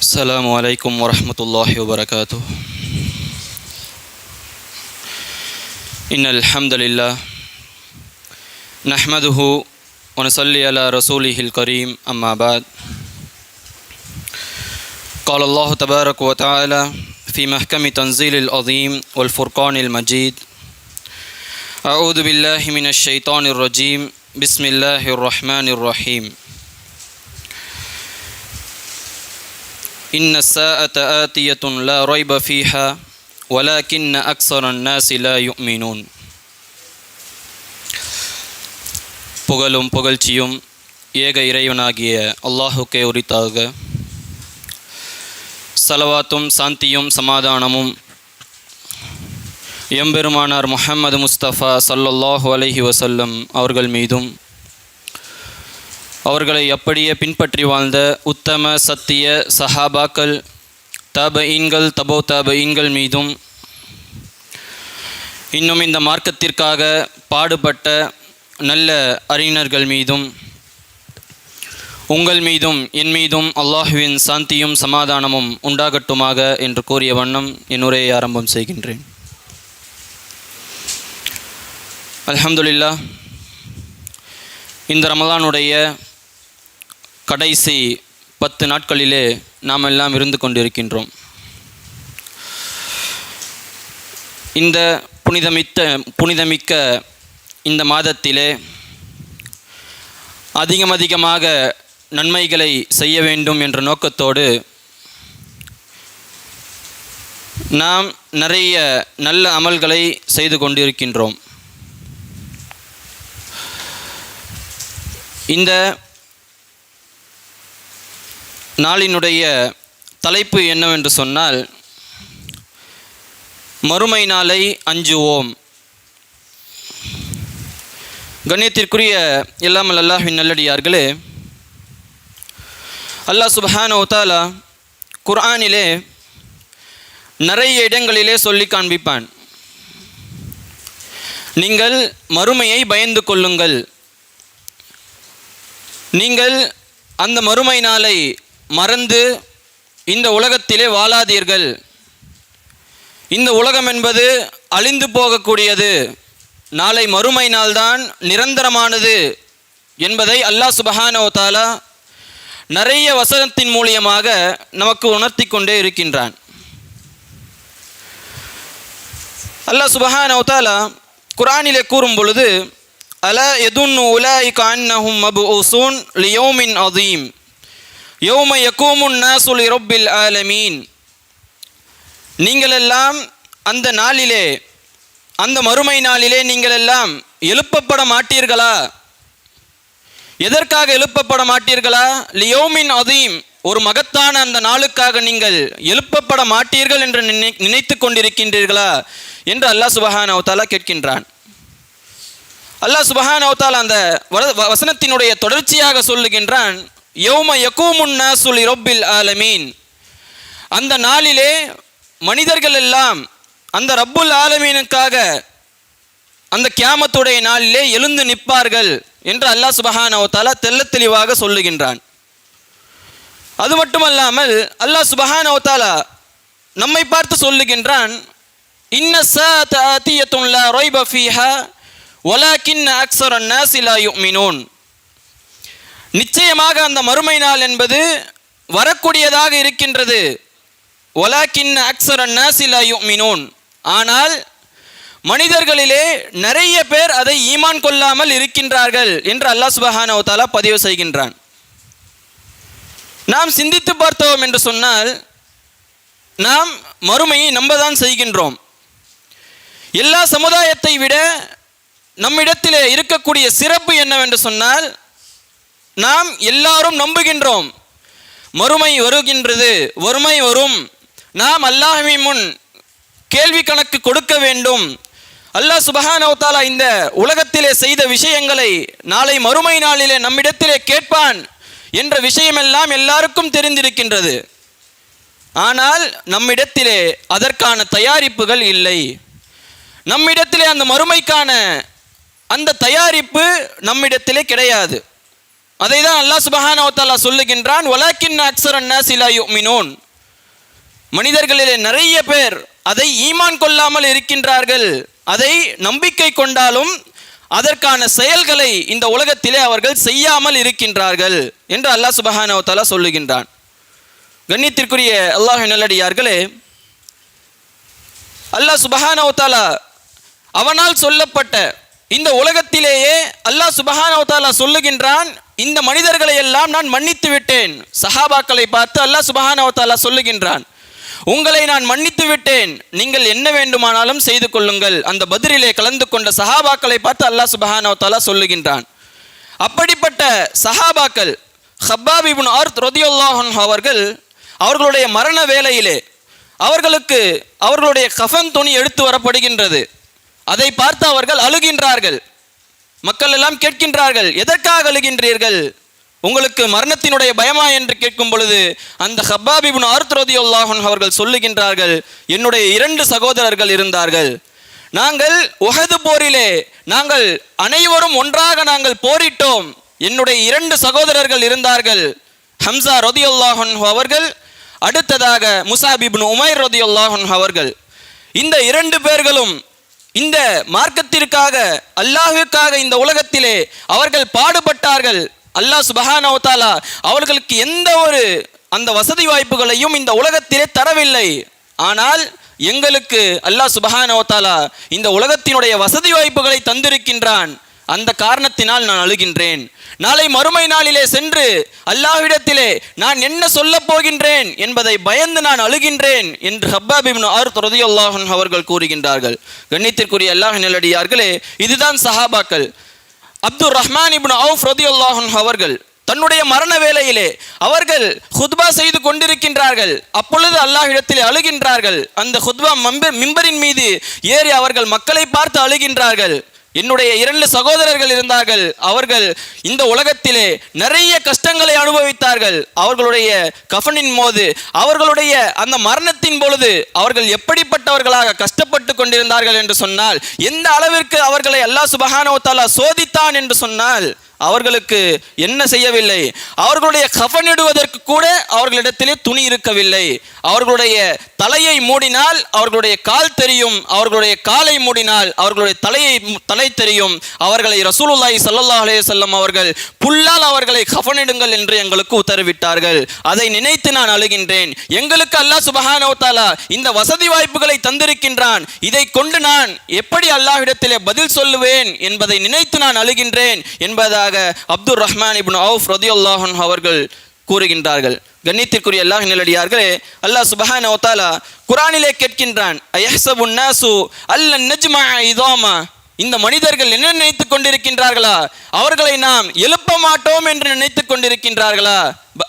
السلام عليكم ورحمة الله وبركاته. إن الحمد لله نحمده ونصلي على رسوله الكريم أما بعد. قال الله تبارك وتعالى في محكم تنزيل العظيم والفرقان المجيد: أعوذ بالله من الشيطان الرجيم بسم الله الرحمن الرحيم. إن الساعة آتية لا ريب فيها ولكن أكثر الناس لا يؤمنون. புகழும் புகழ்ச்சியும் ஏக இறைவனாகிய அல்லாஹுக்கே உரித்தாக. சலவாத்தும் சாந்தியும் சமாதானமும் எம்பெருமானார் முஹம்மது முஸ்தபா ஸல்லல்லாஹு அலைஹி வஸல்லம் அவர்கள் மீதும், அவர்களை அப்படியே பின்பற்றி வாழ்ந்த உத்தம சத்திய சஹாபாக்கள், தபஈன்கள், தபோ தபஈன்கள் மீதும், இன்னும் இந்த மார்க்கத்திற்காக பாடுபட்ட நல்ல அறிஞர்கள் மீதும், உங்கள் மீதும் என் மீதும் அல்லாஹுவின் சாந்தியும் சமாதானமும் உண்டாகட்டுமாக என்று கூறிய வண்ணம் என் உரையை ஆரம்பம் செய்கின்றேன். அல்ஹம்துலில்லாஹ், இந்த ரமலானுடைய கடைசி 10 நாட்களிலே நாம் எல்லாம் இருந்து கொண்டிருக்கின்றோம். இந்த புனிதமிக்க இந்த மாதத்திலே அதிகமாக நன்மைகளை செய்ய வேண்டும் என்ற நோக்கத்தோடு நாம் நிறைய நல்ல அமல்களை செய்து கொண்டிருக்கின்றோம். இந்த நாளினுடைய தலைப்பு என்னவென்று சொன்னால், மறுமை நாளை அஞ்சுவோம். கண்ணியத்திற்குரிய எல்லாமல் அல்லாஹ்வின் நல்லடியார்களே, அல்லாஹ் சுப்ஹானஹு வ தஆலா குர்ஆனிலே நிறைய இடங்களிலே சொல்லி காண்பிப்பான், நீங்கள் மறுமையை பயந்து கொள்ளுங்கள், நீங்கள் அந்த மறுமை நாளை மறந்து இந்த உலகத்திலே வாழாதீர்கள், இந்த உலகம் என்பது அழிந்து போகக்கூடியது, நாளை மறுமை நாள்தான் நிரந்தரமானது என்பதை அல்லாஹ் சுப்ஹானஹு வ தஆலா நிறைய வசனத்தின் மூலியமாக நமக்கு உணர்த்தி கொண்டே இருக்கின்றான். அல்லாஹ் சுப்ஹானஹு வ தஆலா குர்ஆனிலே கூறும் பொழுது, அலா யதுன்னு உலாயிக அன்னஹும் மப்ஊஸூன் லியௌமின் அதீம் யௌம யகூமுன் நாஸு லிரப்பில் ஆலமீன். நீங்களெல்லாம் அந்த நாளிலே, அந்த மறுமை நாளிலே நீங்களெல்லாம் எழுப்பப்பட மாட்டீர்களா? எதற்காக எழுப்பப்பட மாட்டீர்களா? லியௌமின் அதீம், ஒரு மகத்தான அந்த நாளுக்காக நீங்கள் எழுப்பப்பட மாட்டீர்கள் என்று நினைத்து கொண்டிருக்கின்றீர்களா என்று அல்லாஹ் சுப்ஹானஹு வ தஆலா கேட்கின்றான். அல்லாஹ் சுப்ஹானஹு வ தஆலா அந்த வசனத்தினுடைய தொடர்ச்சியாக சொல்லுகின்றான், யௌம யகூமுன் நாஸு லிரப்பில் ஆலமீன். அந்த நாளிலே மனிதர்கள் எல்லாம் அந்த ரப்புல் ஆலமீனுக்காக அந்த கியாமத்துடைய நாளிலே எழுந்து நிற்பார்கள் என்று அல்லாஹ் சுப்ஹானஹு வ தஆலா தெள்ளத் தெளிவாக சொல்லுகின்றான். அது மட்டுமல்லாமல் அல்லாஹ் சுப்ஹானஹு வ தஆலா நம்மை பார்த்து சொல்லுகின்றான், இன்ன ஸாஅத ஆதியத்துன் லா ரைப ஃபீஹா வலாக்கின் அக்ஸரன் நாஸி லா யுமினூன். நிச்சயமாக அந்த மறுமை நாள் என்பது வரக்கூடியதாக இருக்கின்றது. வலாக்கின் அக்ஸரன் நாஸி லா யுமினூன், ஆனால் மனிதர்களிலே நிறைய பேர் அதை ஈமான் கொள்ளாமல் இருக்கின்றார்கள் என்று அல்லாஹ் சுப்ஹானஹு வ தஆலா பதிவு செய்கின்றான். நாம் சிந்தித்து பார்த்தோம் என்று சொன்னால், நாம் மறுமையை நம்பதான் செய்கின்றோம். எல்லா சமுதாயத்தை விட நம்மிடத்திலே இருக்கக்கூடிய சிறப்பு என்னவென்று சொன்னால், நாம் எல்லாரும் நம்புகின்றோம் மறுமை வருகின்றது, வறுமை வரும், நாம் அல்லாஹ்வின் முன் கேள்வி கணக்கு கொடுக்க வேண்டும், அல்லாஹ் சுப்ஹானஹு வ தஆலா இந்த உலகத்திலே செய்த விஷயங்களை நாளை மறுமை நாளிலே நம்மிடத்திலே கேட்பான் என்ற விஷயமெல்லாம் எல்லாருக்கும் தெரிந்திருக்கின்றது. ஆனால் நம்மிடத்திலே அதற்கான தயாரிப்புகள் இல்லை. நம்மிடத்திலே அந்த மறுமைக்கான அந்த தயாரிப்பு நம்மிடத்திலே கிடையாது. அதை தான் அல்லாஹ் சுப்ஹானஹு வ தஆலா சொல்லுகின்றான், வலாக்கின் அக்ஸரன் நாஸி லா யுமினூன். மனிதர்களிலே நிறைய பேர் அதை ஈமான் கொள்ளாமல் இருக்கின்றார்கள். அதை நம்பிக்கை கொண்டாலும் அதற்கான செயல்களை இந்த உலகத்திலே அவர்கள் செய்யாமல் இருக்கின்றார்கள் என்று அல்லாஹ் சுப்ஹானஹு வ தஆலா சொல்லுகின்றான். கண்ணியத்திற்குரிய அல்லாஹ்வின் நல்லடியார்களே, அல்லாஹ் சுப்ஹானஹு வ தஆலா அவனால் சொல்லப்பட்ட இந்த உலகத்திலேயே அல்லாஹ் சுப்ஹானஹு வ தஆலா சொல்லுகின்றான், இந்த மனிதர்களை எல்லாம் நான் மன்னித்து விட்டேன். சஹாபாக்களை பார்த்து அல்லாஹ் சுப்ஹானஹு வ தஆலா சொல்லுகின்றான், உங்களை நான் மன்னித்து விட்டேன், நீங்கள் என்ன வேண்டுமானாலும் செய்து கொள்ளுங்கள். அந்த பத்ரிலே கலந்து கொண்ட சஹாபாக்களை பார்த்து அல்லாஹ் சுப்ஹானஹு வ தஆலா சொல்லுகின்றான். அப்படிப்பட்ட சஹாபாக்கள் ஹப்பாப் இப்னு அர்த் ரலியல்லாஹு அன்ஹு அவர்களுடைய மரண வேளையிலே அவர்களுக்கு அவர்களுடைய கஃன் துணி எடுத்து வரப்படுகின்றது. அதை பார்த்து அவர்கள் அழுகின்றார்கள். மக்கள் எல்லாம் கேட்கின்றார்கள், எதற்காக அழுகின்றீர்கள், உங்களுக்கு மரணத்தினுடைய பயமா என்று கேட்கும் பொழுது அந்த ஹப்பாப் இப்னு அர்த் ரலியல்லாஹு அன்ஹு அவர்கள் சொல்லுகின்றார்கள், என்னுடைய 2 சகோதரர்கள் இருந்தார்கள். நாங்கள் உஹது போரிலே நாங்கள் அனைவரும் ஒன்றாக நாங்கள் போரிட்டோம். என்னுடைய 2 சகோதரர்கள் இருந்தார்கள், ஹம்சா ரலியல்லாஹு அன்ஹு அவர்கள், அடுத்ததாக முஸாப் இப்னு உமைர் ரலியல்லாஹு அன்ஹு அவர்கள். இந்த 2 பேர்களும் இந்த மார்க்கத்திற்காக அல்லாஹ்வுக்காக இந்த உலகத்திலே அவர்கள் பாடுபட்டார்கள். அல்லாஹ் சுப்ஹானஹு வ தஆலா அவர்களுக்கு எந்த ஒரு அந்த வசதி வாய்ப்புகளையும் இந்த உலகத்திலே தரவில்லை. ஆனால் எங்களுக்கு அல்லாஹ் சுப்ஹானஹு வ தஆலா இந்த உலகத்தினுடைய வசதி வாய்ப்புகளை தந்திருக்கின்றான். அந்த காரணத்தினால் நான் அழுகின்றேன். நாளை மறுமை நாளிலே சென்று அல்லாஹ்விடத்திலே நான் என்ன சொல்ல போகின்றேன் என்பதை பயந்து நான் அழுகின்றேன் என்று ஹப்பாப் இப்னு அர்த் ரலியல்லாஹு அன்ஹு அவர்கள் கூறுகின்றார்கள். கண்ணியத்திற்குரிய அல்லாஹ்வின் நல்லடியார்களே, இதுதான் சஹாபாக்கள். அப்துர் ரஹ்மான் இப்னு அவுஃப் ரலியல்லாஹு அன்ஹு அவர்கள் தன்னுடைய மரண வேளையிலே அவர்கள் ஹுத்பா செய்து கொண்டிருக்கின்றார்கள். அப்பொழுது அல்லாஹ்விடத்திலே அழுகின்றார்கள். அந்த ஹுத்பா மிம்பரின் மீது ஏறி அவர்கள் மக்களை பார்த்து அழுகின்றார்கள். என்னுடைய 2 சகோதரர்கள் இருந்தார்கள், அவர்கள் இந்த உலகத்திலே நிறைய கஷ்டங்களை அனுபவித்தார்கள். அவர்களுடைய கஃனின் போது அவர்களுடைய அந்த மரணத்தின் பொழுது அவர்கள் எப்படிப்பட்டவர்களாக கஷ்டப்பட்டு கொண்டிருந்தார்கள் என்று சொன்னால், எந்த அளவிற்கு அவர்களை அல்லாஹ் சுப்ஹானஹு வ தஆலா சோதித்தான் என்று சொன்னால், அவர்களுக்கு என்ன செய்யவில்லை, அவர்களுடைய கஃனிடுவதற்கு கூட அவர்களிடத்திலே துணி இருக்கவில்லை. அவர்களுடைய தலையை மூடினால் அவர்களுடைய கால் தெரியும், அவர்களுடைய காலை மூடினால் அவர்களுடைய தலை தெரியும். அவர்களை ரசூலுல்லாஹி ஸல்லல்லாஹு அலைஹி வஸல்லம் அவர்கள் புல்லால் அவர்களை கஃனிடுங்கள் என்று எங்களுக்கு உத்தரவிட்டார்கள். அதை நினைத்து நான் அழுகின்றேன். எங்களுக்கு அல்லாஹ் சுப்ஹானஹு வ தஆலா இந்த வசதி வாய்ப்புகளை தந்திருக்கின்றான். இதை கொண்டு நான் எப்படி அல்லாஹ்விடத்திலே பதில் சொல்லுவேன் என்பதை நினைத்து நான் அழுகின்றேன் என்பதாக அப்துர் ரஹ்மான் இப்னு அவுஃப் ரலியல்லாஹு அன்ஹு அவர்கள் கூறுகின்றார்கள். கண்ணியத்திற்குரிய அல்லாஹ்வின் நல்லடியார்களே, அல்லாஹ் சுப்ஹானஹு வ தஆலா குர்ஆனிலே கேட்கின்றான், அயஹ்ஸபுன் நாஸு அல்லன் நஜ்மஅ இதாமா. இந்த மனிதர்கள் என்ன நினைத்துக் கொண்டிருக்கின்றார்களா, அவர்களை நாம் எழுப்ப மாட்டோம் என்று நினைத்துக் கொண்டிருக்கின்றார்களா?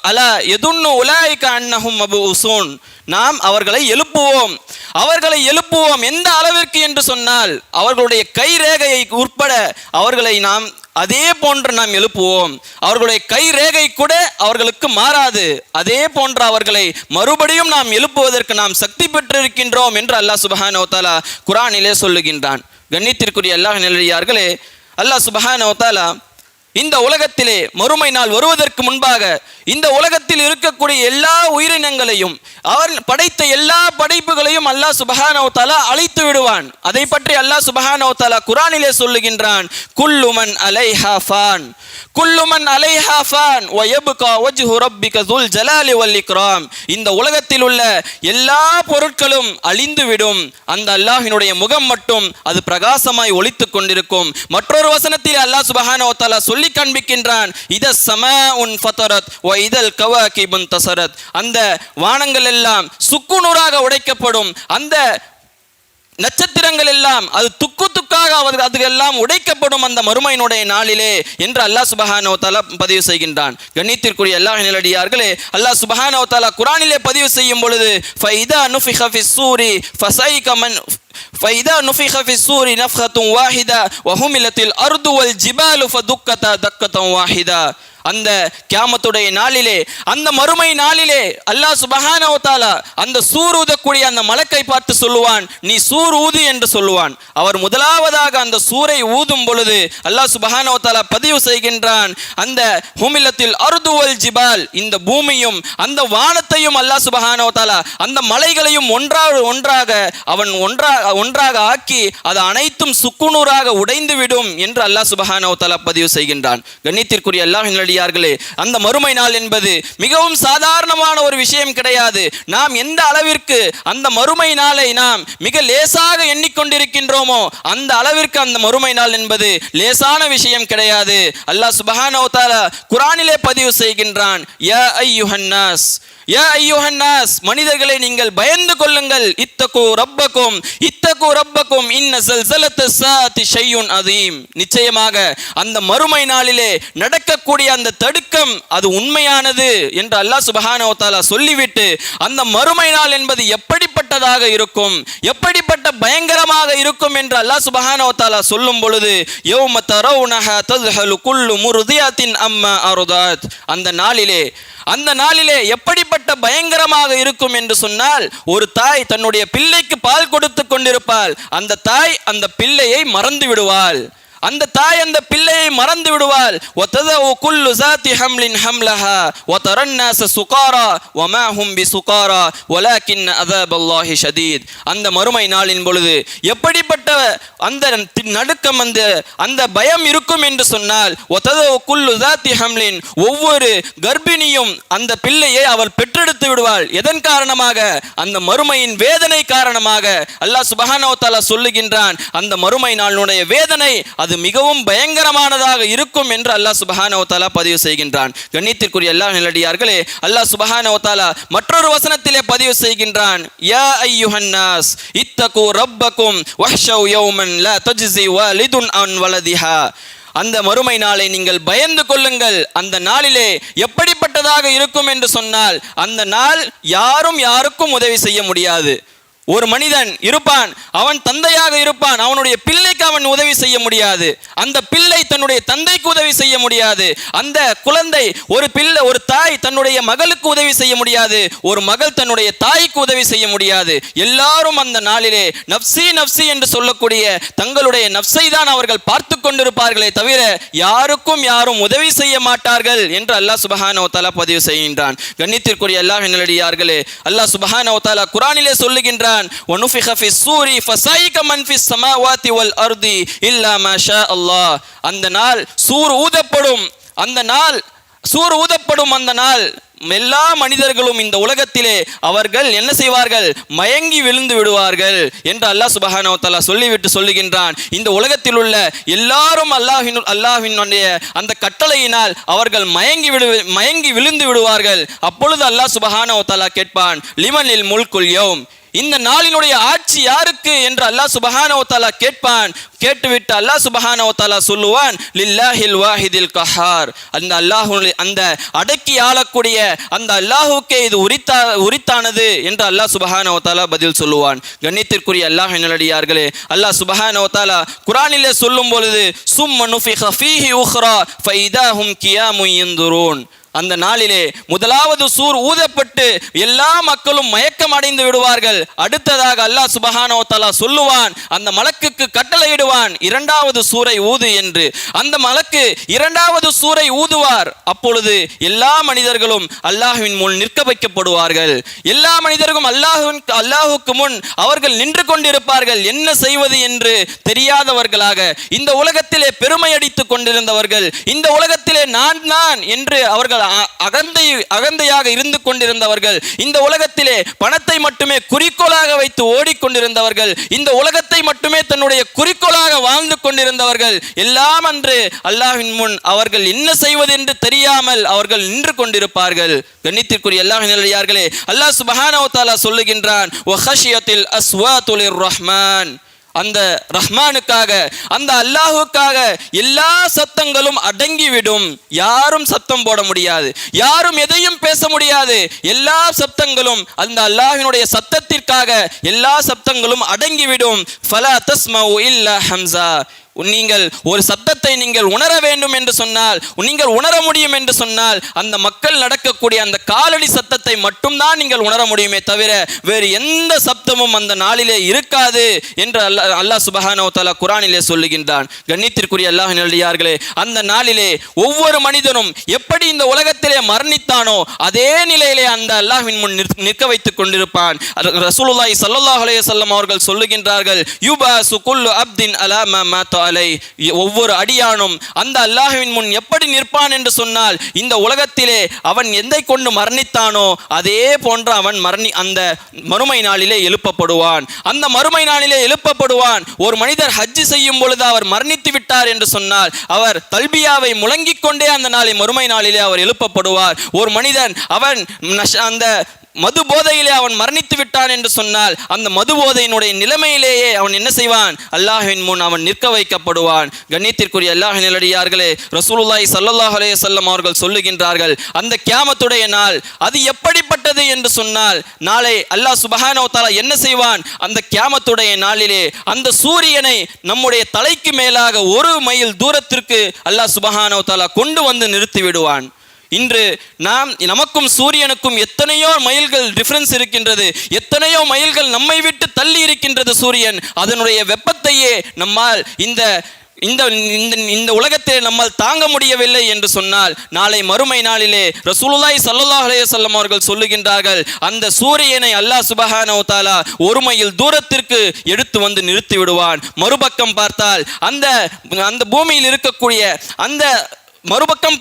அலா யதுன்னு உலாயிக அன்னஹும் மபூஸூன். நாம் அவர்களை எழுப்புவோம், அவர்களை எழுப்புவோம். எந்த அளவிற்கு என்று சொன்னால், அவர்களுடைய கை ரேகையை உட்பட அவர்களை நாம் அதே போன்று நாம் எழுப்புவோம். அவர்களுடைய கை ரேகை கூட அவர்களுக்கு மாறாது. அதே போன்று அவர்களை மறுபடியும் நாம் எழுப்புவதற்கு நாம் சக்தி பெற்றிருக்கின்றோம் என்று அல்லாஹ் சுப்ஹானஹு வ தஆலா குர்ஆனிலே சொல்லுகின்றான். கண்ணியத்திற்குரிய அல்லாஹ்வின் நல்லடியார்களே, அல்லாஹ் சுப்ஹானஹு வ தஆலா இந்த உலகத்திலே மறுமை நாள் வருவதற்கு முன்பாக இந்த உலகத்தில் இருக்கக்கூடிய எல்லா உயிரினங்களையும் அவர் படைத்த எல்லா படைப்புகளையும் அல்லாஹ் சுப்ஹானஹு வ தஆலா அழித்து விடுவான். அதை பற்றி அல்லாஹ் சுப்ஹானஹு வ தஆலா குர்ஆனிலே சொல்லுகின்றான், குல்லு மன் அலைஹா ஃபான் குல்லு மன் அலைஹா ஃபான் வ யப்கா வஜ்ஹு ரப்பிக ذுல் ஜலாலி வல் இக்ராம். இந்த உலகத்தில் உள்ள எல்லா பொருட்களும் அழிந்துவிடும், அந்த அல்லாஹ்வினுடைய முகம் மட்டும் அது பிரகாசமாய் ஒளித்துக் கொண்டிருக்கும். மற்றொரு வசனத்தில் அல்லாஹ் சுப்ஹானஹு வ தஆலா சொல்லி காண்பிக்கின்றான், இத ஸமாஉன் ஃபதரத் வ இதல் கவாகிபுன் தஸரத். அந்த வானங்கள் எல்லாம் சுக்குநூறாக உடைக்கப்படும், அந்த நட்சத்திரங்கள் எல்லாம் அது துக்கு துக்காக அதுக்கெல்லாம் உடைக்கப்படும் அந்த மறுமையினுடைய நாளிலே என்று அல்லாஹ் சுப்ஹானஹு வ தஆலா பதிவு செய்கின்றான். கண்ணியத்திற்குரிய அல்லாஹ்வின் நல்லடியார்களே, அல்லாஹ் சுப்ஹானஹு வ தஆலா குர்ஆனிலே பதிவு செய்யும் பொழுது ஃபைதா நுஃபிக ஃபிஸ்ஸூரி ஃபஸைக மன் ஃபைதா நுஃபிக ஃபிஸ்ஸூரி நஃப்ஹத்துன் வாஹிதா வஹுமிலத்தில் அர்து வல் ஜிபாலு ஃபதுக்கதா தக்கதன் வாஹிதா. அந்த கியாமத்துடைய நாளிலே, அந்த மறுமை நாளிலே அல்லாஹ் சுப்ஹானஹு வ தஆலா அந்த சூர் ஊதக்கூடிய அந்த மலக்கை பார்த்து சொல்லுவான், நீ சூர் ஊது என்று சொல்லுவான். அவர் முதலாவதாக அந்த சூரை ஊதும் பொழுது அல்லாஹ் சுப்ஹானஹு வ தஆலா பதிவு செய்கின்றான், அந்த ஹுமிலத்தில் அர்து வல் ஜிபால், இந்த பூமியும் அந்த வானத்தையும் அல்லாஹ் சுப்ஹானஹு வ தஆலா அந்த மலைகளையும் ஒன்றாக ஆக்கி அது அனைத்தும் சுக்குநூறாக உடைந்து விடும் என்று அல்லாஹ் சுப்ஹானஹு வ தஆலா பதிவு செய்கின்றான். கண்ணியத்திற்குரிய அல்லாஹ்வின் நல்லடியார்களே, அந்த மறுமை நாள் என்பது மிகவும் சாதாரணமான ஒரு விஷயம் கிடையாது. நாம் எந்த அளவிற்கு அந்த மறுமை நாளை நாம் மிக லேசாக எண்ணிக்கொண்டிருக்கின்றோமோ அந்த அளவிற்கு அந்த மறுமை நாள் என்பது லேசான விஷயம் கிடையாது. அல்லாஹ் சுப்ஹானஹு வ தஆலா குர்ஆனிலே பதிவு செய்கின்றான், யா அய்யுஹன்னாஸ், யா அய்யுஹன்னாஸ், மனிதர்களை நீங்கள் பயந்து கொள்ளுங்கள், இத்தகு ரப்பக்கும் இன்ன ஸல்ஸலத்தஸ் ஸாஅத்தி ஷையுன் அதீம், நிச்சயமாக அந்த மறுமை நாளிலே நடக்கக்கூடிய அந்த தடுக்கம் அது உண்மையானது என்று அல்லாஹ் சுப்ஹானஹு வ தஆலா சொல்லிவிட்டு அந்த மறுமை நாள் என்பது எப்படிப்பட்டதாக இருக்கும், எப்படிப்பட்ட பயங்கரமாக இருக்கும் என்று அல்லாஹ் சுப்ஹானஹு வ தஆலா சொல்லும் பொழுது, யௌம தரவுனஹா தஸ்ஹலு குல்லு முர்தியத்தின் அம்மா அர்தாத், அந்த நாளிலே எப்படிப்பட்ட பயங்கரமாக இருக்கும் என்று சொன்னால், ஒரு தாய் தன்னுடைய பிள்ளைக்கு பால் கொடுத்து கொண்டிருப்பாள், அந்த தாய் அந்த பிள்ளையை மறந்து விடுவாள், அந்த தாய் அந்த பிள்ளையை மறந்து விடுவாள். வததஉ குல்லு ஸாத்தி ஹம்லின் ஹம்லஹா வதரன்னாஸ சுகாரா வமா ஹும் பிசுகாரா வலாக்கின் அஸாபல்லாஹி ஷதீத். அந்த மறுமை நாளின் பொழுது எப்படிப்பட்ட அந்த நடுக்கம், அந்த பயம் இருக்கும் என்று சொன்னால், வததஉ குல்லு ஸாத்தி ஹம்லின், ஒவ்வொரு கர்ப்பிணியும் அந்த பிள்ளையை அவள் பெற்றெடுத்து விடுவாள். எதன் காரணமாக? அந்த மறுமையின் வேதனை காரணமாக. அல்லாஹ் சுப்ஹானஹு வ தஆலா சொல்லுகின்றான், அந்த மறுமை நாளுடைய வேதனை அது மிகவும் பயங்கரமானதாக இருக்கும் என்று அல்லாஹ் சுப்ஹானஹு வ தஆலா பதிவு செய்கின்றான். கண்ணியத்திற்குரிய அல்லாஹ் நல்லடியார்களே, அல்லாஹ் சுப்ஹானஹு வ தஆலா மற்றொரு வசனத்திலே பதிவு செய்கின்றான், யா அய்யுஹன்னாஸ் இத்தகு ரப்பக்கும் வஹ்ஷவ் யௌமன் லா தஜ்ஸி வாலிதுன் அன் வலதிஹா, அந்த மறுமை நாளை நீங்கள் பயந்து கொள்ளுங்கள். அந்த நாளிலே எப்படிப்பட்டதாக இருக்கும் என்று சொன்னால், அந்த நாள் யாருக்கும் உதவி செய்ய முடியாது. ஒரு மனிதன் இருப்பான், அவன் தந்தையாக இருப்பான், அவனுடைய பிள்ளைக்கு அவன் உதவி செய்ய முடியாது, அந்த பிள்ளை தன்னுடைய தந்தைக்கு உதவி செய்ய முடியாது, அந்த குழந்தை ஒரு தாய் தன்னுடைய மகளுக்கு உதவி செய்ய முடியாது, ஒரு மகள் தன்னுடைய தாய்க்கு உதவி செய்ய முடியாது. எல்லாரும் அந்த நாளிலே நப்சி நப்சி என்று சொல்லக்கூடிய தங்களுடைய நப்சை தான் அவர்கள் பார்த்து கொண்டிருப்பார்களே தவிர யாரும் உதவி செய்ய மாட்டார்கள் என்று அல்லாஹ் சுப்ஹானஹு வ தஆலா பதிவு செய்கின்றான். கண்ணியத்திற்குரிய அல்லாஹ்வின் நல்லடியார்களே, அல்லாஹ் சுப்ஹானஹு வ தஆலா குர்ஆனிலே சொல்லுகின்றான், وَنُفِخَ فِي الصُّورِ فَصَعِقَ مَنْ فِي السَّمَاوَاتِ وَالْأَرْضِ إِلَّا مَا شَاءَ اللَّهُ. அந்த நாள் சூர் ஊதப்படும், அந்த நாள் எல்லா மனிதர்களும் இந்த உலகத்திலே அவர்கள் என்ன செய்வார்கள்? மயங்கி விழுந்து விடுவார்கள் என்று அல்லாஹ் சுப்ஹானஹு வ தஆலா சொல்லிவிட்டு சொல்லுகின்றான், இந்த உலகத்தில் உள்ள எல்லாரும் அல்லாஹ்வினுடைய அந்த கட்டளையினால் அவர்கள் மயங்கி விழுந்து விடுவார்கள். அப்பொழுது அல்லாஹ் சுப்ஹானஹு வ தஆலா கேட்பான், லிமனில் முல்குல் யௌம், இந்த நாளினுடைய ஆட்சி யாருக்கு என்று அல்லாஹ் சுப்ஹானஹு வ தஆலா கேட்பான். கேட்டுவிட்டு அல்லாஹ் சுப்ஹானஹு வ தஆலா சொல்லுவான், லில்லாஹில் வாஹிதில் கஹார், அந்த அடக்கி ஆளக்கூடிய அந்த அல்லாஹ்வுக்கே இது உரித்தானது என்று அல்லாஹ் சுப்ஹானஹு வ தஆலா பதில் சொல்லுவான். கண்ணியத்திற்குரிய அல்லாஹ்வின் நல்லடியார்களே, அல்லாஹ் சுப்ஹானஹு வ தஆலா குர்ஆனிலே சொல்லும் பொழுது, சும்ம நுஃபிக ஃபீஹி உக்ரா ஃபைதாஹும் கியாமுன் யன்துரூன், அந்த நாளிலே முதலாவது சூர் ஊதப்பட்டு எல்லா மக்களும் மயக்கம் அடைந்து விடுவார்கள். அடுத்ததாக அல்லாஹ் சுப்ஹானஹு வ தஆலா சொல்லுவான், அந்த மலக்குக்கு கட்டளையிடுவான், இரண்டாவது சூரை ஊது என்று. அந்த மலக்கு இரண்டாவது சூரை ஊதுவார். அப்பொழுது எல்லா மனிதர்களும் அல்லாஹ்வின் முன் நிற்க வைக்கப்படுவார்கள். எல்லா மனிதர்களும் அல்லாஹ்வுக்கு முன் அவர்கள் நின்று கொண்டிருப்பார்கள். என்ன செய்வது என்று தெரியாதவர்களாக, இந்த உலகத்திலே பெருமை அடித்துக் கொண்டிருந்தவர்கள், இந்த உலகத்திலே நான் என்று அவர்கள் அகந்தையாக இருந்து கொண்டிருந்தவர்கள், இந்த உலகத்திலே பணத்தை மட்டுமே குறிக்கோளாக வைத்து ஓடிக்கொண்டிருந்தவர்கள், இந்த உலகத்தை மட்டுமே தன்னுடைய குறிக்கோளாக வாழ்ந்து கொண்டிருந்தவர்கள் எல்லாம் அன்று அல்லாஹ்வின் முன் அவர்கள் என்ன செய்வது என்று தெரியாமல் அவர்கள் நின்று கொண்டிருப்பார்கள். கண்ணியத்திற்குரிய அல்லாஹ்வின் நல்லடியார்களே, அல்லாஹ் சுப்ஹானஹு வ தஆலா சொல்லுகின்றான், வஹஷியத்தில் அஸ்வாத்து லிர்ரஹ்மான், அந்த ரஹ்மானுக்காக, அந்த அல்லாஹுக்காக எல்லா சத்தங்களும் அடங்கிவிடும். யாரும் சத்தம் போட முடியாது, யாரும் எதையும் பேச முடியாது. எல்லா சத்தங்களும் அந்த அல்லாஹ்வினுடைய சத்தத்திற்காக எல்லா சத்தங்களும் அடங்கிவிடும். ஃபலா தஸ்மஉ இல்லா ஹம்ஸா, நீங்கள் ஒரு சத்தத்தை நீங்கள் உணர வேண்டும் என்று சொன்னால், நீங்கள் உணர முடியும் என்று சொன்னால், அந்த மக்கள் நடக்கக்கூடிய அந்த காலடி சத்தத்தை மட்டும்தான் நீங்கள் உணர முடியுமே தவிர வேறு எந்த சப்தமும் அந்த நாளிலே இருக்காது என்று அல்லாஹ் சுப்ஹானஹு வ தஆலா குர்ஆனிலே சொல்லுகின்றான். கண்ணியத்திற்குரிய அல்லாஹ்வின் நல்லடியார்களே, அந்த நாளிலே ஒவ்வொரு மனிதனும் எப்படி இந்த உலகத்திலே மரணித்தானோ அதே நிலையிலே அந்த அல்லாஹ்வின் முன் நிற்க வைத்துக் கொண்டிருப்பான். ரசூலுல்லாஹி ஸல்லல்லாஹு அலைஹி வஸல்லம் அவர்கள் சொல்லுகின்றார்கள், யுபாசு குல்லு அப்தின் அலா மா மாத அலை. ஒவ்வொரு அடியானும் அந்த அல்லாஹ்வின் முன் எப்படி நிற்பான் என்று சொன்னால், இந்த உலகத்திலே அவன் எதை கொண்டு மரணித்தானோ அதே போன்று அவன் அந்த மறுமை நாளிலே எழுப்பப்படுவான். அந்த மறுமை நாளிலே எழுப்பப்படுவான். ஒரு மனிதர் ஹஜ் செய்யும் பொழுது அவர் மரணித்து விட்டார் என்று சொன்னால், அவர் தல்பியாவை முழங்கிக் கொண்டே அந்த நாளை மறுமை நாளிலே அவர் எழுப்பப்படுவார். ஒரு மனிதன் அவன் அந்த மது போதையிலே அவன் மரணித்து விட்டான் என்று சொன்னால், அந்த மது போதையினுடைய நிலைமையிலேயே அவன் என்ன செய்வான்? அல்லாஹ்வின் முன் அவன் நிற்க வைக்கப்படுவான். கண்ணியத்திற்குரிய அல்லாஹ்வின் நல்லடியார்களே, ரசூலுல்லாஹி ஸல்லல்லாஹு அலைஹி வஸல்லம் அவர்கள் சொல்லுகின்றார்கள், அந்த கியாமத்துடைய நாள் அது எப்படிப்பட்டது என்று சொன்னால், நாளை அல்லாஹ் சுப்ஹானஹு வ தஆலா என்ன செய்வான்? அந்த கியாமத்துடைய நாளிலே அந்த சூரியனை நம்முடைய தலைக்கு மேலாக 1 மைல் தூரத்திற்கு அல்லாஹ் சுப்ஹானஹு வ தஆலா கொண்டு வந்து நிறுத்தி விடுவான். இன்று நமக்கும் சூரியனுக்கும் எத்தனையோ மைல்கள் டிஃபரன்ஸ் இருக்கின்றது. எத்தனையோ மைல்கள் நம்மை விட்டு தள்ளி இருக்கின்றது சூரியன். அதனுடைய வெப்பத்தையே நம்மால் இந்த உலகத்திலே நம்மால் தாங்க முடியவில்லை என்று சொன்னால், நாளை மறுமை நாளிலே ரசூலுல்லாஹி ஸல்லல்லாஹு அலைஹி வஸல்லம் அவர்கள் சொல்லுகின்றார்கள், அந்த சூரியனை அல்லாஹ் சுப்ஹானஹு வ தஆலா 1 மைல் தூரத்திற்கு எடுத்து வந்து நிறுத்தி விடுவான். மறுபக்கம் பார்த்தால் அந்த பூமியில் இருக்கக்கூடிய அந்த மறுபக்கம்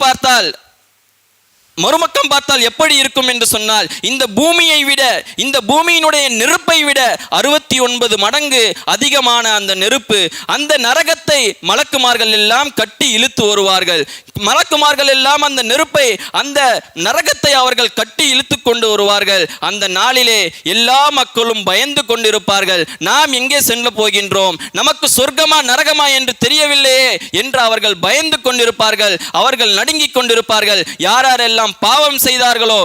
பார்த்தால் எப்படி இருக்கும் என்று சொன்னால், இந்த பூமியை விட, இந்த பூமியினுடைய நெருப்பை விட 69 மடங்கு அதிகமான அந்த நெருப்பு, அந்த நரகத்தை மலக்குமார்கள் எல்லாம் கட்டி இழுத்து வருவார்கள். மலக்குமார்கள் எல்லாம் அந்த நெருப்பை, அந்த நரகத்தை அவர்கள் கட்டி இழுத்து கொண்டு வருவார்கள். அந்த நாளிலே எல்லா மக்களும் பயந்து கொண்டிருப்பார்கள். நாம் எங்கே சென்று போகின்றோம்? நமக்கு சொர்க்கமா நரகமா என்று தெரியவில்லையே என்று அவர்கள் பயந்து கொண்டிருப்பார்கள். அவர்கள் நடுங்கிக் கொண்டிருப்பார்கள். யாரெல்லாம் பாவம் செய்தார்களோ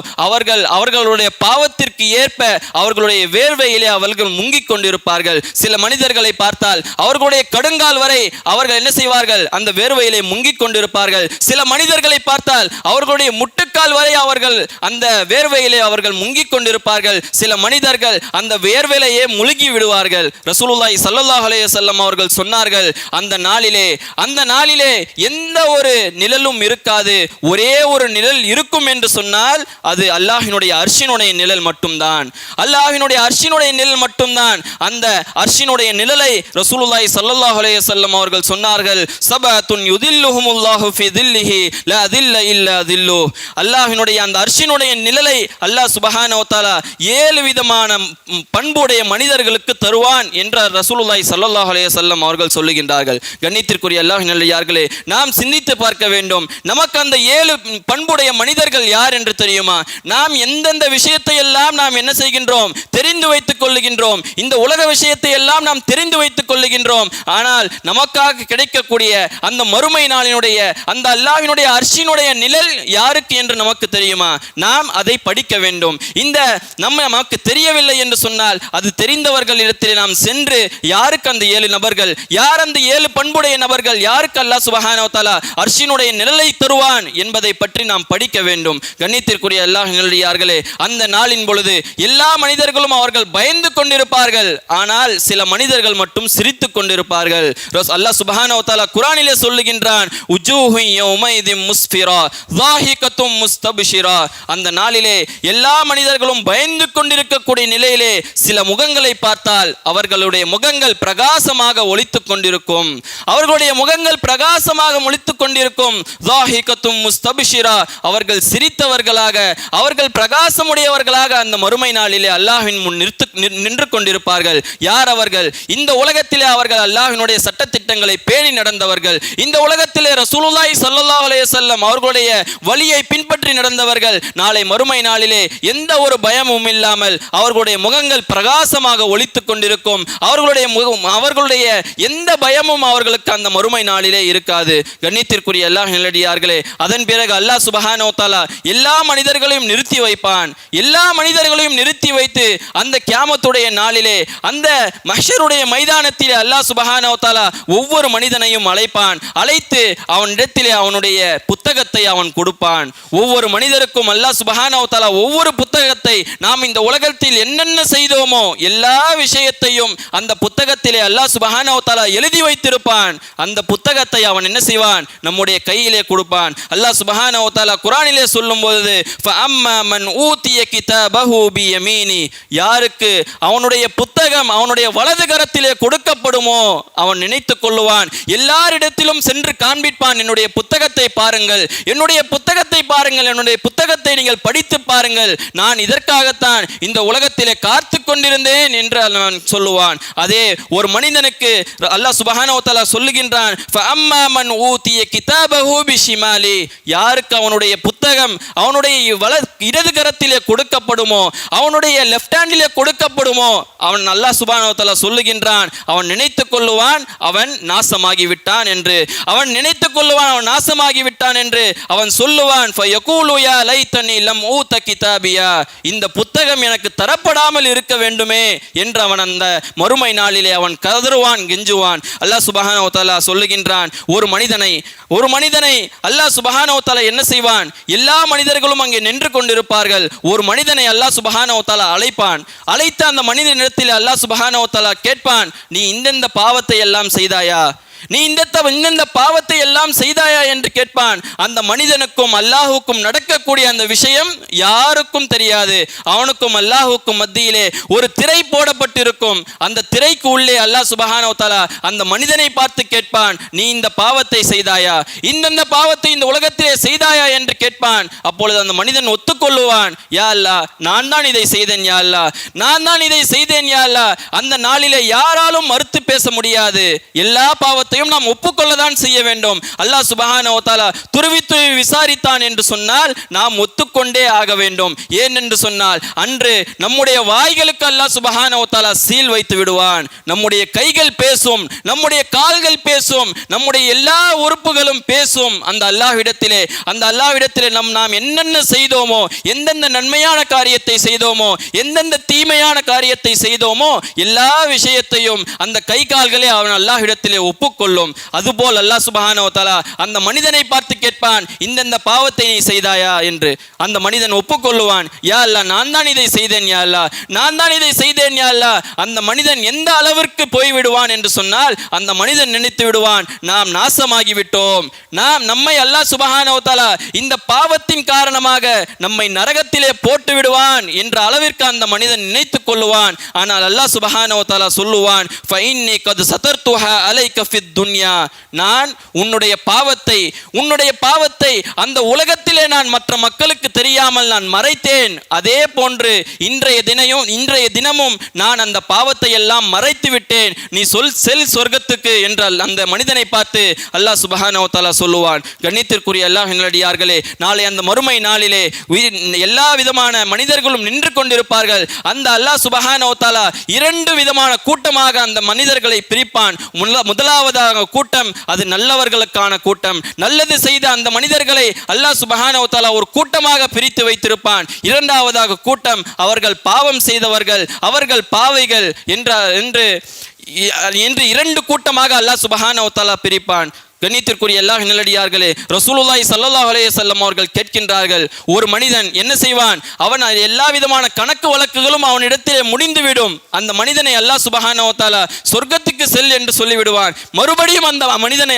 அவர்களுடைய பாவத்திற்கு ஏற்ப அவர்களுடைய வேர்வையிலே அவர்கள் முங்கிக் கொண்டிருப்பார்கள். சில மனிதர்களை பார்த்தால் அவர்களுடைய கடுங்கால் வரை அவர்கள் என்ன செய்வார்கள்? அந்த வேர்வையிலே முங்கிக் கொண்டிருப்பார்கள். சில மனிதர்களை பார்த்தால் அவர்களுடைய முட்டுக்கால் வரை அவர்கள் அந்த வேர்வையிலே அவர்கள் முங்கிக் கொண்டிருப்பார்கள். சில மனிதர்கள் அந்த வேர்வையிலேயே முழுகி விடுவார்கள். ரசூலுல்லாஹி ஸல்லல்லாஹு அலைஹி வஸல்லம் அவர்கள் சொன்னார்கள், அந்த நாளிலே எந்த ஒரு நிழலும் இருக்காது. ஒரே ஒரு நிழல் இருக்கும் என்று சொன்னால் அது அல்லாஹ்வினுடைய அர்ஷினுடைய நிழல் மட்டும்தான். அல்லாஹ்வினுடைய அர்ஷினுடைய நிழல் மட்டும்தான். அந்த அர்ஷினுடைய நிழலை ரசூலுல்லாஹி ஸல்லல்லாஹு அலைஹி வஸல்லம் அவர்கள் சொன்னார்கள், சபஅத்துன் யுதில்லுஹுமுல்லாஹு ஃபீ தில்லிஹி லா தில்ல இல்லா தில்லு. அல்லாஹ்வினுடைய அந்த அர்ஷினுடைய நிழலை அல்லாஹ் சுப்ஹானஹு வ தஆலா 7 விதமான பண்புடைய மனிதர்களுக்கு தருவான் என்ற ரசூலுல்லாஹி ஸல்லல்லாஹு அலைஹி வஸல்லம் அவர்கள் சொல்லுகின்றார்கள். கண்ணியத்திற்குரிய அல்லாஹ்வின் நல்லடியார்களே, நாம் சிந்தித்து பார்க்க வேண்டும். நமக்கு அந்த 7 பண்புடைய மனிதர்கள் யார் என்று தெரியுமா? நாம் எந்தெந்த விஷயத்தை எல்லாம் நாம் என்ன செய்கின்றோம்? தெரிந்து வைத்துக் கொள்ளுகின்றோம். இந்த உலக விஷயத்தை எல்லாம் நாம் தெரிந்து வைத்துக் கொள்ளுகின்றோம். ஆனால் நமக்காக கிடைக்கக்கூடிய அந்த மறுமை நாளினுடைய அந்த அல்லாஹ்வினுடைய அர்ஷினுடைய நிழல் யாருக்கு என்று நமக்கு தெரியுமா? நாம் அதை படிக்க வேண்டும். இந்த நமக்கு தெரியவில்லை என்று சொன்னால் அது தெரிந்தவர்களிடத்தில் நாம் சென்று, யாருக்கு அந்த 7 நபர்கள், யார் அந்த 7 பண்புடைய நபர்கள், யாருக்கு அல்லாஹ் சுப்ஹானஹு வ தஆலா அர்ஷினுடைய நிழலை தருவான் என்பதை பற்றி நாம் படிக்க வேண்டும். கண்ணியத்திற்குரிய அல்லாஹ்வின் நல்லடியார்களே, அந்த நாளின் பொழுது எல்லா மனிதர்களும் அவர்கள் பயந்து கொண்டிருப்பார்கள். ஆனால் சில மனிதர்கள் மட்டும் சிரித்துக் கொண்டிருப்பார்கள். அல்லாஹ் சுப்ஹானஹு வ தஆலா குர்ஆனிலே சொல்லுகின்றான், உஜூஹு யௌமைதின் முஸ்ஃபிரா ஸாஹிகத்தும் முஸ்தப்ஷிரா. அந்த நாளிலே எல்லா மனிதர்களும் பயந்து கொண்டிருக்கக்கூடிய நிலையிலே சில முகங்களை பார்த்தால் அவர்களுடைய முகங்கள் பிரகாசமாக ஒளித்துக் கொண்டிருக்கும். அவர்களுடைய முகங்கள் பிரகாசமாக ஒளித்துக் கொண்டிருக்கும். ஸாஹிகத்தும் முஸ்தப்ஷிரா, அவர்கள் சிரித்தவர்களாக, அவர்கள் பிரகாசமுடையவர்களாக அந்த மறுமை நாளிலே அல்லாஹ்வின் முன் நின்று கொண்டிருப்பார்கள். யார் அவர்கள்? இந்த உலகத்திலே அவர்கள் அல்லாஹ்வினுடைய சட்டத்திட்டங்களை பேணி நடந்தவர்கள். இந்த உலகத்திலே ரசூலுல்லாஹி ஸல்லல்லாஹு அலைஹி வஸல்லம் அவர்களுடைய வழியை பின்பற்றி பின்பற்றி நடந்தவர்கள் நாளை மறுமை நாளிலே எந்த ஒரு பயமும் இல்லாமல் அவர்களுடைய முகங்கள் பிரகாசமாக ஒளித்துக் கொண்டிருக்கும். அவர்களுடைய எந்த பயமும் அவர்களுக்கு அந்த மறுமை நாளிலே இருக்காது. கண்ணியத்திற்குரிய அல்லாஹ் நல்லடியார்களே, அதன் பிறகு அல்லாஹ் சுப்ஹானஹு வ தஆலா எல்லா மனிதர்களையும் நிறுத்தி வைப்பான். எல்லா மனிதர்களையும் நிறுத்தி வைத்து அந்த கியாமத்துடைய நாளிலே அந்த மஹ்ஷருடைய மைதானத்திலே அல்லாஹ் சுப்ஹானஹு வ தஆலா ஒவ்வொரு மனிதனையும் அழைப்பான். அழைத்து அவனிடத்திலே அவனுடைய புத்தகத்தை அவன் கொடுப்பான். ஒவ்வொரு மனிதருக்கும் அல்லாஹ் சுப்ஹானஹு வ தஆலா ஒவ்வொரு புத்தகத்தை நாம் இந்த உலகத்தில் என்னென்ன செய்தோமோ எல்லா விஷயத்தையும் அந்த புத்தகத்திலே அல்லாஹ் சுப்ஹானஹு வ தஆலா எழுதி வைத்திருப்பான். அந்த புத்தகத்தை அவன் என்ன செய்வான்? நம்முடைய கையிலே கொடுப்பான். அல்லாஹ் சுப்ஹானஹு வ தஆலா குர்ஆனிலே சொல்லும்போது ஃபஅம்மா மன் ஊதிய கிதாபஹு பியமீனி, யாருக்கு அவனுடைய புத்தகம் அவனுடைய வலது கரத்திலே கொடுக்கப்படுமோ அவன் நினைத்துக் கொள்ளுவான், எல்லாரிடத்திலும் சென்று காண்பிப்பான், என்னுடைய புத்தகத்தை பாருங்கள், என்னுடைய புத்தகத்தை பாருங்கள், என்னுடைய புத்தகத்தை நீங்கள் படித்து பாருங்கள், நான் இதற்காகத்தான் இந்த உலகத்திலே காத்து கொண்டிருந்தேன் என்று அவன் சொல்லுவான். அதே ஒரு மனிதனுக்கு அல்லாஹ் சுப்ஹானஹு வ தஆலா சொல்லுகின்றான் ஃபஅம்மா மன் ஊதிய கிதாபஹு பிஷிமாலி, யாருக்கு அவனுடைய புத்தகம் அவனுடைய இடது கரத்திலே கொடுக்கப்படுமோ அவனுடைய லெஃப்ட் ஹேண்டிலே கொடுக்கப்படுமோ அவன் அல்லாஹ் சுப்ஹானஹு வ தஆலா சொல்லுகின்றான், அவன் நினைத்துக் கொள்ளுவான் அவன் நாசமாகி விட்டான் என்று. அவன் நினைத்துக் கொள்ளுவான் அவன் நாசமாகி விட்டான் என்று அவன் சொல்லுவான். ஃபயகூலு யா லைத்தனி லம் ஊத கிதாபியா, இந்த புத்தகம் எனக்கு தரப்படாமல் இருக்க வேண்டுமே என்று அவன் அந்த மறுமை நாளிலே அவன் கதறுவான், கெஞ்சுவான். அல்லாஹ் சுப்ஹானஹு வ தஆலா சொல்லுகின்றான், ஒரு மனிதனை அல்லாஹ் சுப்ஹானஹு வ தஆலா என்ன செய்வான்? எல்லா மனிதர்களும் அங்கே நின்று கொண்டிருப்பார்கள். ஒரு மனிதனை அல்லாஹ் சுப்ஹானஹு வ தஆலா அழைப்பான். அழைத்த அந்த மனிதனிடத்தில் அல்லாஹ் சுப்ஹானஹு வ தஆலா கேட்பான், நீ இந்த பாவத்தை எல்லாம் செய்தாயா, நீ இந்த பாவத்தை எல்லாம் செய்தாயா என்று கேட்பான். அந்த மனிதனுக்கும் அல்லாஹுக்கும் நடக்கக்கூடிய அந்த விஷயம் யாருக்கும் தெரியாது. அவனுக்கும் அல்லாஹுக்கும் மத்தியிலே ஒரு திரை போடப்பட்டிருக்கும். அந்த திரைக்கு உள்ளே அல்லாஹ் சுப்ஹானஹு வ தஆலா அந்த மனிதனை பார்த்து கேட்பான், நீ இந்த பாவத்தை செய்தாயா, இந்த பாவத்தை இந்த உலகத்திலே செய்தாயா என்று கேட்பான். அப்பொழுது அந்த மனிதன் ஒத்துக்கொள்ளுவான், யா அல்லாஹ் நான் தான் இதை செய்தேன், யா அல்லாஹ் நான் தான் இதை செய்தேன், யா அல்லாஹ். அந்த நாளிலே யாராலும் மறுத்து பேச முடியாது. எல்லா பாவத்தையும் நாம் ஒப்புக்கொள்ளதான் செய்ய வேண்டும். அல்லாஹ் சுப்ஹானஹு வ தஆலா துருவி விசாரித்தான் என்று சொன்னால் நாம் ஒத்துக்கொண்டே ஆக வேண்டும். ஏன் என்று சொன்னால் அன்று நம்முடைய வாய்களுக்கு அல்லாஹ் சுப்ஹானஹு வ தஆலா சீல் வைத்து விடுவான். நம்முடைய கைகள் பேசும், நம்முடைய கால்கள் பேசும், நம்முடைய எல்லா உறுப்புகளும் பேசும். அந்த அல்லாஹ்விடத்திலே நாம் என்னென்ன செய்தோமோ, எந்தெந்த நன்மையான காரியத்தை செய்தோமோ, எந்தெந்த தீமையான காரியத்தை செய்தோமோ எல்லா விஷயத்தையும் அந்த கை கால்களே அவன் அல்லாஹ்விடத்திலே ஒப்புக்கொள்ளும். அதுபோல் அல்லாஹ் சுப்ஹானஹு வ தஆலா அந்த மனிதனை பார்த்து கேட்பான், இந்த பாவத்தை நீ செய்தாயா என்று. அந்த மனிதன் ஒப்புக்கொள்ளுவான், யா அல்லாஹ் நான் தான் இதை செய்தேன், யா அல்லாஹ் நான் தான் இதை செய்தேன், யா அல்லாஹ். அந்த மனிதன் எந்த அளவிற்கு போய்விடுவான் என்று சொன்னால் அந்த மனிதன் நினைத்து விடுவான், நாம் நாசமாகி விட்டோம், நம்மை அல்லாஹ் சுப்ஹானஹு வ தஆலா இந்த பாவத்தின் காரணமாக நம்மை நரகத்திலே போட்டு விடுவான் என்ற அளவிற்கு அந்த மனிதன் நினைத்துக் கொள்ளுவான். ஆனால் அல்லாஹ் சுப்ஹானஹு வ தஆலா சொல்லுவான், ஃபஇன்னி கத் சதர்துஹா அலைக ஃபித் துன்யா, நான் உன்னுடைய பாவத்தை அந்த உலகத்திலே நான் மற்ற மக்களுக்கு தெரியாமல் நான் மறைத்தேன். அதே போன்று இன்றைய தினமும் நான் அந்த பாவத்தை எல்லாம் மறைத்து விட்டேன். நீ செல் சொர்க்கத்துக்கு என்றால் அந்த மனிதனை பார்த்து அல்லாஹ் சுப்ஹானஹு வ தஆலா சொல்லுவான். கண்ணியத்திற்குரிய அல்லாஹ் நல்லடியார்களே, நாளை அந்த மறுமை நாளிலே எல்லா விதமான மனிதர்களும் நின்று கொண்டிருப்பார்கள். அந்த அல்லாஹ் சுப்ஹானஹு வ தஆலா இரண்டு விதமான கூட்டமாக அந்த மனிதர்களை பிரிப்பான். முதலாவதாக கூட்டம் அது நல்லவர்களுக்கான கூட்டம். நல்லது செய்த அந்த மனிதர்களை அல்லாஹ் சுப்ஹானஹு வ தஆலா ஒரு கூட்டமாக பிரித்து வைத்திருப்பான். இரண்டாவதாக கூட்டம் அவர்கள் பாவம் செய்தவர்கள், அவர்கள் பாவிகள் என்று இரண்டு கூட்டமாக அல்லாஹ் சுப்ஹானஹு வ தஆலா பிரிப்பான். கண்ணியத்திற்குரிய அல்லாஹ் நல்லடியார்களே, ரசூலுல்லாஹி ஸல்லல்லாஹு அலைஹி வஸல்லம் அவர்கள் கேட்கின்றார்கள், ஒரு மனிதன் என்ன செய்வான்? அவன் எல்லா விதமான கணக்கு வழக்குகளும் அவனிடத்திலே முடிந்துவிடும். அந்த மனிதனை அல்லாஹ் சுப்ஹானஹு வ தஆலா சொர்க்கத்துக்கு செல் என்று சொல்லிவிடுவான். மறுபடியும் அந்த மனிதனை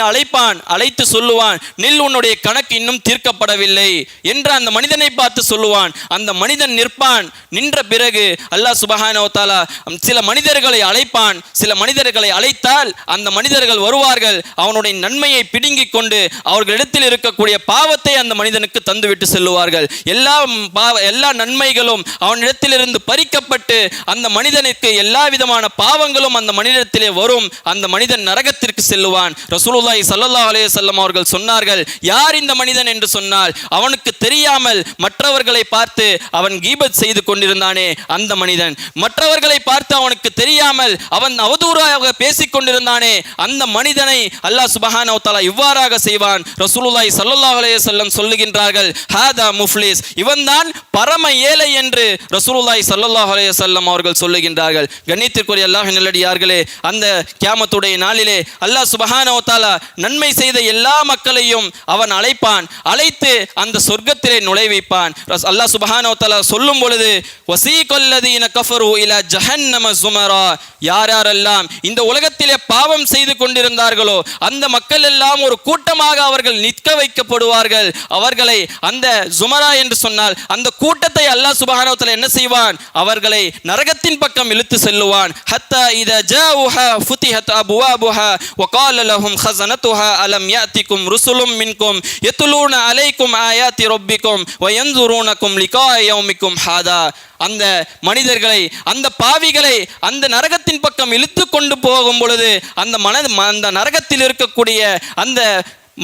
அழைத்து சொல்லுவான், நில், உன்னுடைய கணக்கு இன்னும் தீர்க்கப்படவில்லை என்று அந்த மனிதனை பார்த்து சொல்லுவான். அந்த மனிதன் நிற்பான். நின்ற பிறகு அல்லாஹ் சுப்ஹானஹு வ தஆலா சில மனிதர்களை அழைப்பான். சில மனிதர்களை அழைத்தால் அந்த மனிதர்கள் வருவார்கள். அவனுடைய நன்மை நன்மையை பிடுங்கிக் கொண்டு அவர்களிடத்தில் இருக்கக்கூடிய பாவத்தை அந்த மனிதனுக்கு தந்துவிட்டு செல்லுவார்கள். எல்லா நன்மைகளும் அவனிடத்திலிருந்து பறிக்கப்பட்டு அந்த மனிதனுக்கு எல்லா விதமான பாவங்களும் அந்த மனிதத்திலே வரும். அந்த மனிதன் நரகத்திற்கு செல்லுவான். ரசூலுல்லாஹி ஸல்லல்லாஹு அலைஹி வஸல்லம் அவர்கள் சொன்னார்கள், யார் இந்த மனிதன் என்று சொன்னால், அவனுக்கு தெரியாமல் மற்றவர்களை பார்த்து அவன் கீபத் செய்து கொண்டிருந்தானே அந்த மனிதன், மற்றவர்களை பார்த்து அவனுக்கு தெரியாமல் அவன் அவதூறாக பேசிக் கொண்டிருந்தானே அந்த மனிதனை அல்லாஹ் சுப்ஹானஹு வ தஆலா இவ்வாறாக செய்வான். ரசூலுல்லாஹி ஸல்லல்லாஹு அலைஹி வஸல்லம் சொல்லுகின்றார்கள், ஹாதா முஃப்லிஸ், இவன்தான் பரம ஏழை என்று ரசூலுல்லாஹி ஸல்லல்லாஹு அலைஹி வஸல்லம் அவர்கள் சொல்லுகின்றார்கள். கண்ணியத்திற்குரிய அல்லாஹ்வின் நல்லடியார்களே, அந்த கியாமத்துடைய நாளிலே அல்லாஹ் சுப்ஹானஹு வ தஆலா நன்மை செய்த எல்லா மக்களையும் அவன் அழைப்பான். அழைத்து அந்த சொர்க்கத்திலே நுழைவிப்பான். அல்லாஹ் சுப்ஹானஹு வ தஆலா சொல்லும் பொழுது, வஸீகல்லதீன கஃபரு இலா ஜஹன்னம ஸுமரா, யாரெல்லாம் இந்த உலகத்திலே பாவம் செய்து கொண்டிருந்தார்களோ அந்த மக்கள் எல்லாம் ஒரு கூட்டமாக அவர்கள் நிற்க வைக்கப்படுவார்கள். அவர்களை அந்த ஜுமரா என்று சொன்னால் அந்த கூட்டத்தை அல்லாஹ் சுப்ஹானஹு வ தஆலா என்ன செய்வான், அவர்களை நரகத்தின் பக்கம் இழுத்து செல்லுவான். ஹத்தா இதா ஜாஉஹா ஃபுதிஹத் அப்வாபுஹா வகால லஹும் ஹஸனத்துஹா அலம் யாத்திகும் ருசுலும் மின்கும் யத்லூன அலைக்கும் ஆயாத்தி ரப்பிக்கும் வயன்துரூனக்கும் லிகா யௌமிக்கும் ஹாதா, அந்த மனிதர்களை, அந்த பாவிகளை அந்த நரகத்தின் பக்கம் இழுத்து கொண்டு போகும் பொழுது அந்த நரகத்தில் இருக்கக்கூடிய அந்த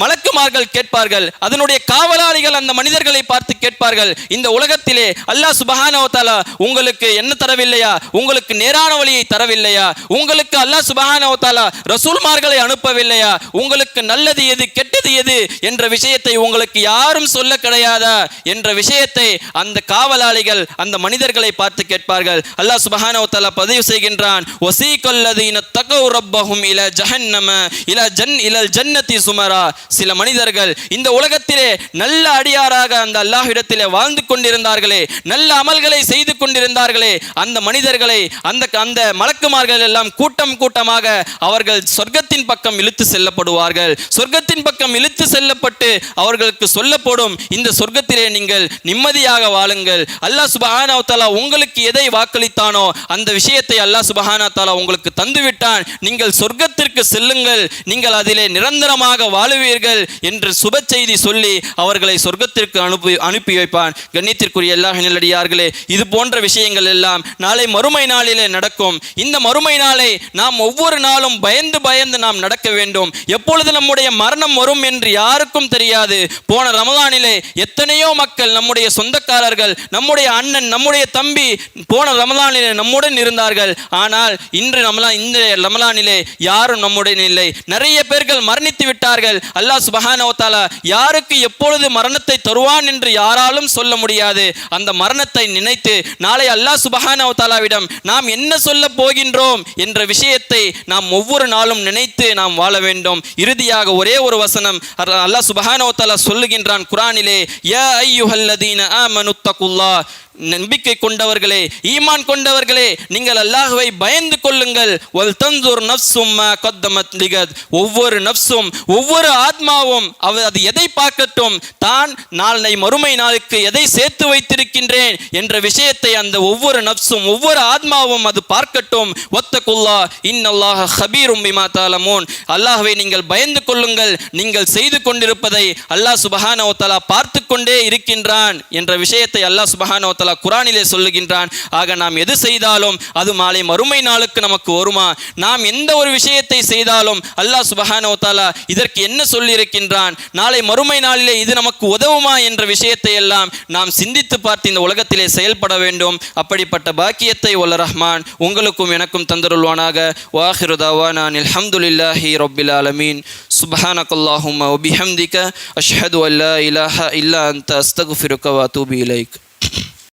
மலக்குமார்கள் கேட்பார்கள், அதனுடைய காவலாளிகள் அந்த மனிதர்களை பார்த்து கேட்பார்கள், இந்த உலகத்திலே அல்லாஹ் சுப்ஹானஹு வ தஆலா உங்களுக்கு என்ன தரவில்லையா, உங்களுக்கு நேரான வழியை தரவில்லையா, உங்களுக்கு அல்லாஹ் சுப்ஹானஹு வ தஆலா ரசூல்மார்களை அனுப்பவில்லையா, உங்களுக்கு நல்லது எது கெட்டது எது என்ற விஷயத்தை உங்களுக்கு யாரும் சொல்ல கிடையாதா என்ற விஷயத்தை அந்த காவலாளிகள் அந்த மனிதர்களை பார்த்து கேட்பார்கள். அல்லாஹ் சுப்ஹானஹு வ தஆலா பதிவு செய்கின்றான், வஸீகல்லதீன தகவ் ரப்பஹும் இலா ஜஹன்னம இலல் ஜன்னதி சுமரா, சில மனிதர்கள் இந்த உலகத்திலே நல்ல அடியாராக அந்த அல்லாஹ்விடத்திலே வாழ்ந்து கொண்டிருந்தார்களே, நல்ல அமல்களை செய்து கொண்டிருந்தார்களே, அந்த மனிதர்களை அந்த மலக்குமார்கள் எல்லாம் கூட்டம் கூட்டமாக அவர்கள் சொர்க்கத்தின் பக்கம் இழுத்து செல்லப்படுவார்கள். சொர்க்கத்தின் பக்கம் இழுத்து செல்லப்பட்டு அவர்களுக்கு சொல்லப்படும், இந்த சொர்க்கத்திலே நீங்கள் நிம்மதியாக வாழுங்கள், அல்லாஹ் சுப்ஹானஹு வ தஆலா உங்களுக்கு எதை வாக்களித்தானோ அந்த விஷயத்தை அல்லாஹ் சுப்ஹானஹு வ தஆலா உங்களுக்கு தந்துவிட்டான், நீங்கள் சொர்க்கத்திற்கு செல்லுங்கள், நீங்கள் அதிலே நிரந்தரமாக வாழுவீர்கள் என்று சுப செய்தி சொல்லி அவர்களை சொர்க்கத்திற்கு அனுப்பி வைப்பான். கண்ணியத்திற்குரிய அல்லாஹ்வின் நல்லடியார்களே, இது போன்ற விஷயங்கள் எல்லாம் நாளை மறுமை நாளிலே நடக்கும். இந்த மறுமை நாளை நாம் ஒவ்வொரு நாளும் பயந்து பயந்து நாம் நடக்க வேண்டும். எப்பொழுது நம்முடைய மரணம் வரும் என்று யாருக்கும் தெரியாது. போன ரமலானிலே எத்தனையோ மக்கள், நம்முடைய சொந்தக்காரர்கள், நம்முடைய அண்ணன், நம்முடைய தம்பி போன ரமலானிலே நம்முடன் இருந்தார்கள். ஆனால் இந்த ரமலானிலே யாரும் நம்முடன் இல்லை. நிறைய பேர்கள் மரணித்து விட்டார்கள். அல்லாஹ் சுப்ஹானஹு வ தஆலா யாருக்கு எப்பொழுது மரணத்தை தருவான் என்று யாராலும் சொல்ல முடியாது. அந்த மரணத்தை நினைத்து நாளை அல்லாஹ் சுப்ஹானஹு வ தஆலாவிடம் நாம் என்ன சொல்ல போகின்றோம் என்ற விஷயத்தை நாம் ஒவ்வொரு நாளும் நினைத்து நாம் வாழ வேண்டும். இறுதியாக ஒரே ஒரு வசனம் அல்லாஹ் சுப்ஹானஹு வ தஆலா சொல்லுகின்றான் குர்ஆனிலே, யா அய்யுஹல்லதீன ஆமனுத்தகுல்லாஹ், நம்பிக்கை கொண்டவர்களே, ஈமான் கொண்டவர்களே, நீங்கள் அல்லாஹ்வை பயந்து கொள்ளுங்கள். வல் தன்சுர் நஃப்ஸும் மா கத்தமத் லிகத், ஒவ்வொரு நஃப்ஸும் ஒவ்வொரு ஆத்மாவும் அது எதை பார்க்கட்டும், தான் நாளை மறுமை நாளுக்கு எதை சேர்த்து வைத்திருக்கின்றேன் என்ற விஷயத்தை அந்த ஒவ்வொரு நஃப்ஸும் ஒவ்வொரு ஆத்மாவும் அது பார்க்கட்டும். வத்தகுல்லாஹ் இன்னல்லாஹ ஹபீரும் பிமா தஅலமூன், அல்லாஹ்வை நீங்கள் பயந்து கொள்ளுங்கள், நீங்கள் செய்து கொண்டிருப்பதை அல்லாஹ் சுப்ஹானஹு வ தஆலா பார்த்து கொண்டே இருக்கின்றான் என்ற விஷயத்தை அல்லாஹ் சுப்ஹானஹு வ தஆலா குர்ஆனிலே சொல்லுகின்றான். ஆக நாம் எது செய்தாலும் அது மாலை மறுமை நாளுக்கு நமக்கு வருமா? நாம் எந்த ஒரு விஷயத்தை செய்தாலும் அல்லாஹ் சுப்ஹானஹு வ தஆலா இதற்கு என்ன சொல்லி இருக்கின்றான், நாளை மறுமை நாளிலே இது நமக்கு உதவுமா என்ற விஷயத்தை எல்லாம் நாம் சிந்தித்து பார்த்து இந்த உலகத்திலே செயல்பட வேண்டும். அப்படிப்பட்ட பாக்கியத்தை வல்ல ரஹ்மான் உங்களுக்கும் எனக்கும் தந்தருள்வானாக. வாஹிரு தஅவானா அல்ஹம்துலில்லாஹி ரப்பில் ஆலமீன். சுப்ஹானக்கல்லாஹும்ம வ பிஹம்திக அஷ்ஹது அல்லா இலாஹா இல்லா அன்த அஸ்தக்ஃபிருக வ அத்தூபு இலைக்.